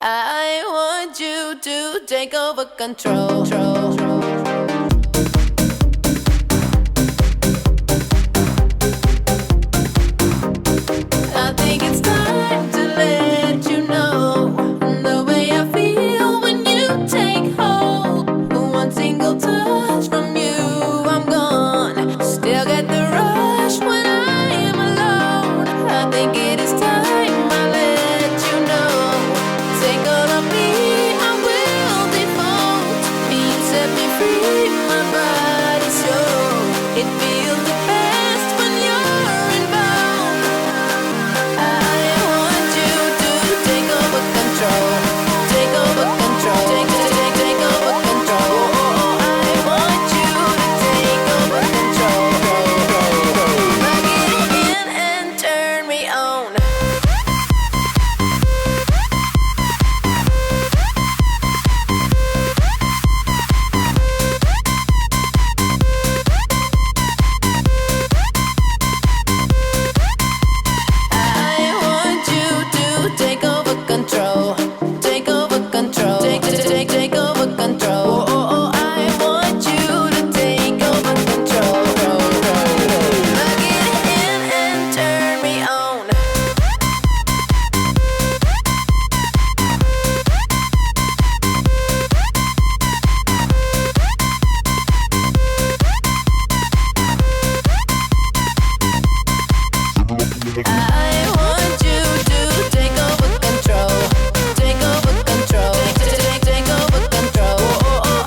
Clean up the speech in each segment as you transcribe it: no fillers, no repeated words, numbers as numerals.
I want you to take over control. I think it's time to let you know the way I feel when you take hold. One single touch from you, I'm gone. Still get the rush when I am alone. I think it is time I let you know. Take all of me, I will default. Me, set me free, my body's yours. It feels the best when you're involved. I want you to take over control. Take over control. Take over control. I want you to take over control. Plug it in and turn me on. I want you to take over control. Take over control. Take over control. I want you to take over control. Plug it in and turn me on. I want you to take over control. Take over control. Take over control.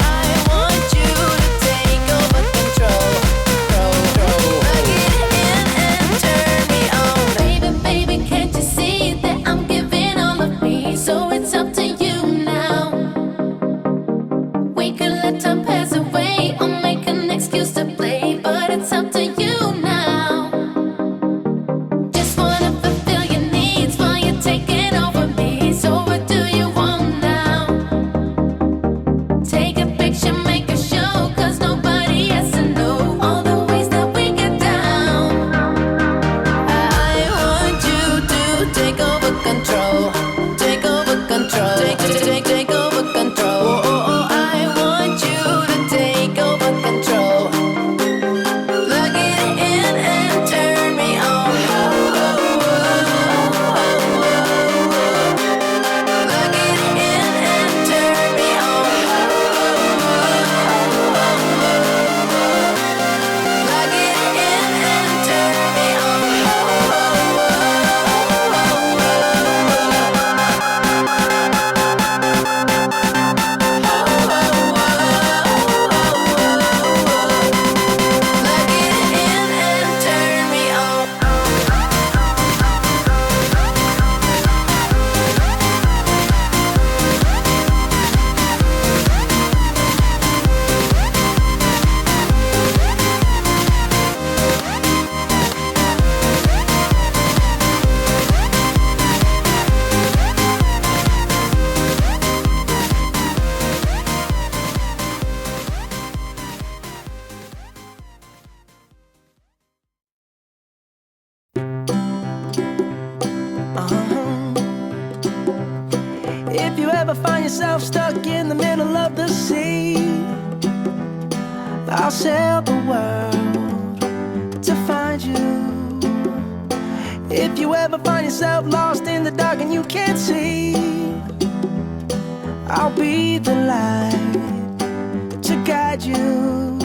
I want you to take over control. Plug it in and turn me on. Baby, baby, can't you see that I'm giving all of me? So it's up to you now. We could let time pass away or make an excuse to play, but it's up to you now. Just wanna fulfill your needs while you're taking over me. So what do you want now? Take a picture, make a show, 'cause nobody has to know all the ways that we get down. I want you to take over control. Take over control. Take over control. I want you to take over control. Plug it in and turn me on. Plug it in and turn me on. Plug it in and turn me on. Plug it in and turn me on. If you ever find yourself stuck in the middle of the sea, I'll sail the world to find you. If you ever find yourself lost in the dark and you can't see, I'll be the light to guide you.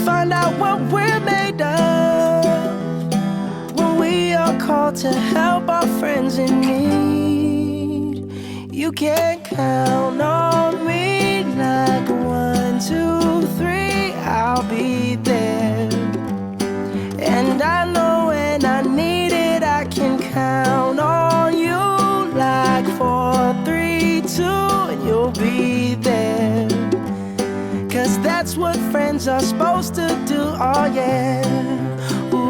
Find out what we're made of when we are called to help our friends in need. You can count on me like 1, 2, 3, I'll be there. And I know when I need it, I can count on you like 4, 3, 2, and you'll be there. 'Cause that's what friends are supposed to do, oh yeah. Ooh,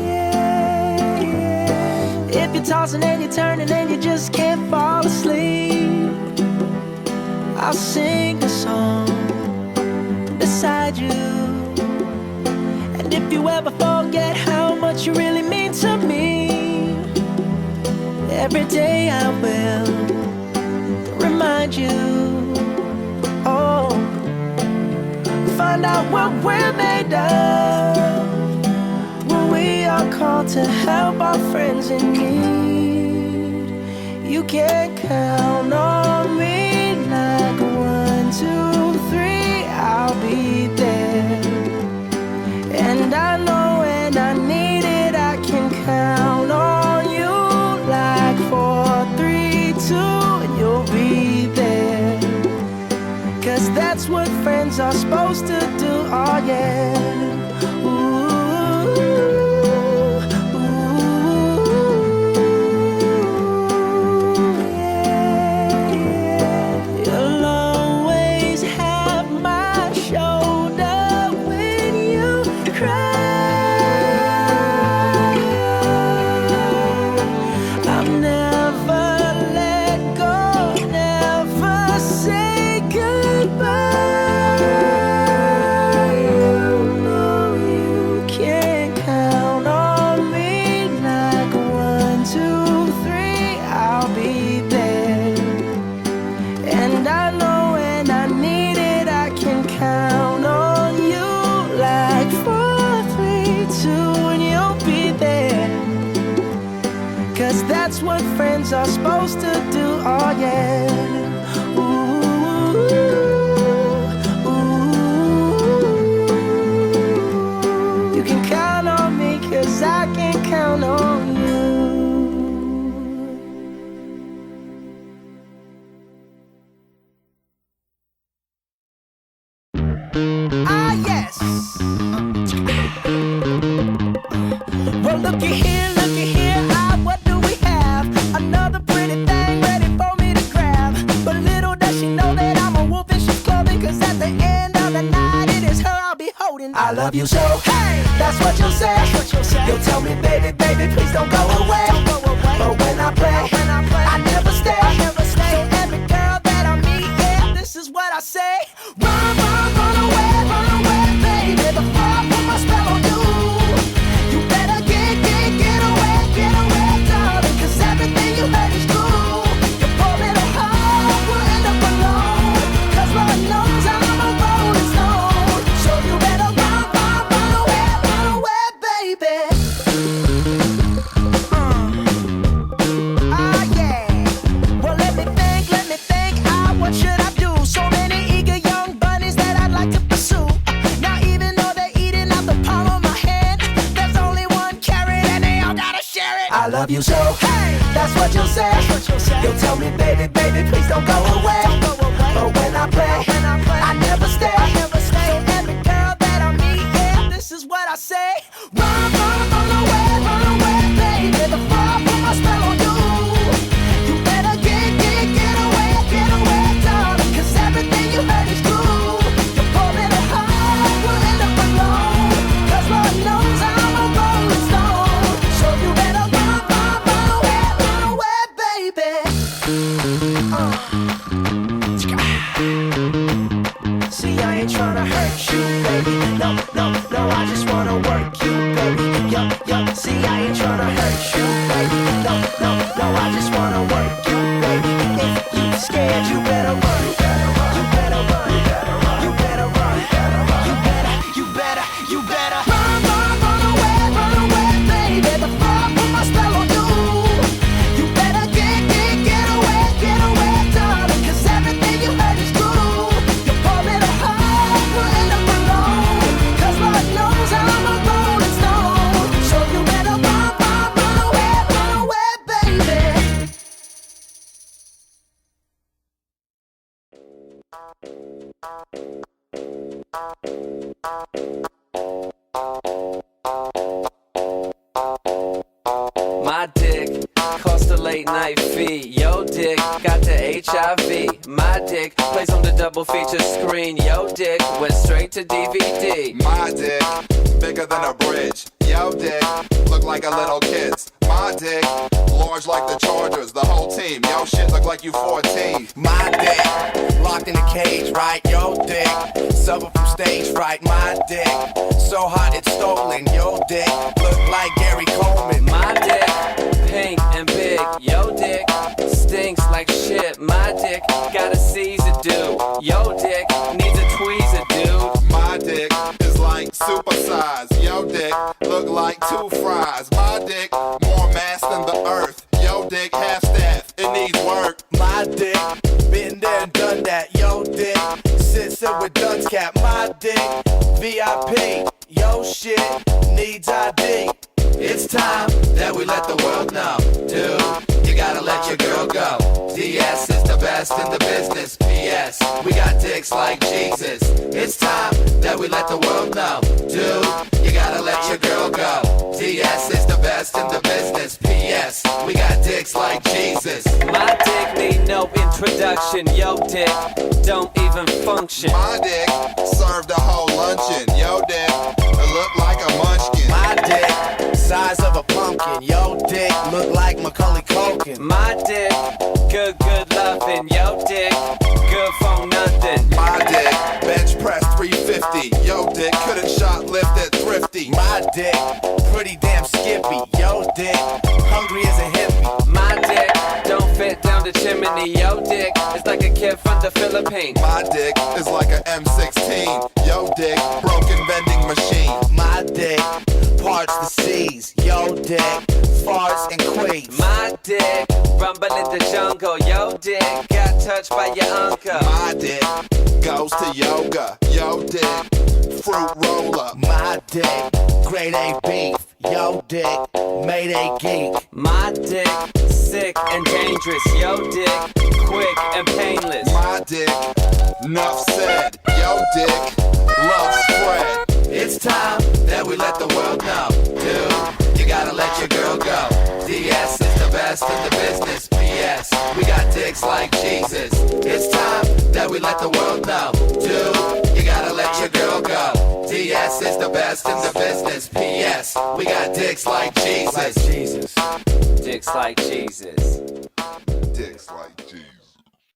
yeah, yeah. If you're tossing and you're turning and you just can't fall asleep, I'll sing a song beside you. And if you ever forget how much you really mean to me, every day I will remind you. Oh, find out what we're made of when we are called to help our friends in need. You can count on me like 1, 2, 3, I'll be there. And I know when I need it, I can count on you like 4, 3, 2, and you'll be there. 'Cause that's what friends are supposed to do, oh yeah. That's what friends are supposed to do, oh yeah. Ooh, ooh. You can count on me 'cause I can count on you. Ah yes. Well looky here, looky here. What do we have? Another pretty thing ready for me to grab. But little does she know that I'm a wolf in sheep's clothing. 'Cause at the end of the night it is her I'll be holding. I love you so, hey, that's what you'll say. You'll tell me, baby, baby, please don't go away. But when I play, I never stay. So every girl that I meet, yeah, this is what I say. Run, run, run away, baby, before I put my spell on you. You better get away, darling, 'cause everything you heard is true. Your poor little heart will end up alone, 'cause Lord knows I'm a rolling stone. So you better run away, baby. Ah, yeah. Well, let me think, what should I do? So many eager young bunnies that I'd like to pursue. Now even though they're eating out the palm of my hand, there's only one carrot and they all gotta share it. I love you so, hey, that's what you'll say. You'll tell me, baby, baby, please don't go away. But when I play, I never stay. So every girl that I meet, yeah, this is what I say. Run away, baby, before I put my spell on you. You better get away, darling, 'cause everything you heard is true. Your poor little heart will end up alone, 'cause Lord knows I'm a rolling stone. So you better run away, baby. See, I ain't tryna hurt you, baby. No, I just wanna work you, baby. Yup, see, I ain't tryna hurt you, baby. No, I just wanna work you, baby. If you scared, you better run. You better run. You better run. You better run away, baby, before I put my spell on you. You better get away, darling, 'cause everything you heard is true. Your poor little heart will end up alone, 'cause Lord knows I'm a rolling stone. So you better run away, baby. My dick cost a late night fee. Yo dick got the HIV. My dick plays on the double feature screen. Yo dick went straight to DVD. My dick, big thicker than a bridge. Yo, dick, look like a little kid's. My dick, large like the Chargers, the whole team. Yo, shit, look like you 14. My dick, locked in a cage, right? Yo, dick, suffer from stage fright. My dick, so hot it's stolen. Yo, dick, look like Gary Coleman. My dick, pink and big. Yo, dick, stinks like shit. My dick, got a Caesar dude. Yo, dick, needs a tweezer, dude. My dick is like supersized. Yo, dick, look like 2 fries. My dick, more mass than the earth. Yo, dick, half staff, it needs work. My dick, been there and done that. Yo, dick, sits up with Duns Cap. My dick, VIP. Yo, shit, needs ID. It's time that we let the world know. Dude, you gotta let your girl go. DS is the best in the business. PS, we got dicks like Jesus. It's time that we let the world know. Dude, you gotta let your girl go. DS is the best in the business. PS, we got dicks like Jesus. My dick need no introduction. Yo, dick, don't even function. My dick served a whole luncheon. Yo, dick, it look like a munchkin. My dick, size of a pumpkin. Yo, dick, look like Macaulay Culkin. My dick, good loving. Yo, dick, good for nothing. My dick, bench press 350. Yo, dick, couldn't shoplift at Thrifty. My dick, pretty damn skippy. Yo, dick, hungry as a hippie. My dick, don't fit down the chimney. Yo, dick, it's like a kid from the Philippines. My dick is like a M16. Yo, dick, broken vending machine. My dick, parts the seas. Yo, dick, farts and quakes. My dick, rumble in the jungle. Yo, dick, got touched by your uncle. My dick goes to yoga. Yo, dick, fruit roller. My dick, grade A beef. Yo, dick, Mayday geek. My dick, sick and dangerous. Yo, dick, quick and painless. My dick, enough said. Yo, dick, love spread. It's time that we let the world know. Dude, you gotta let your girl go. DS is the best in the business. PS, we got dicks like Jesus. It's time that we let the world know. Dude, you gotta let your girl go. DS is the best in the business. PS, we got dicks like Jesus. Dicks like Jesus. Dicks like Jesus.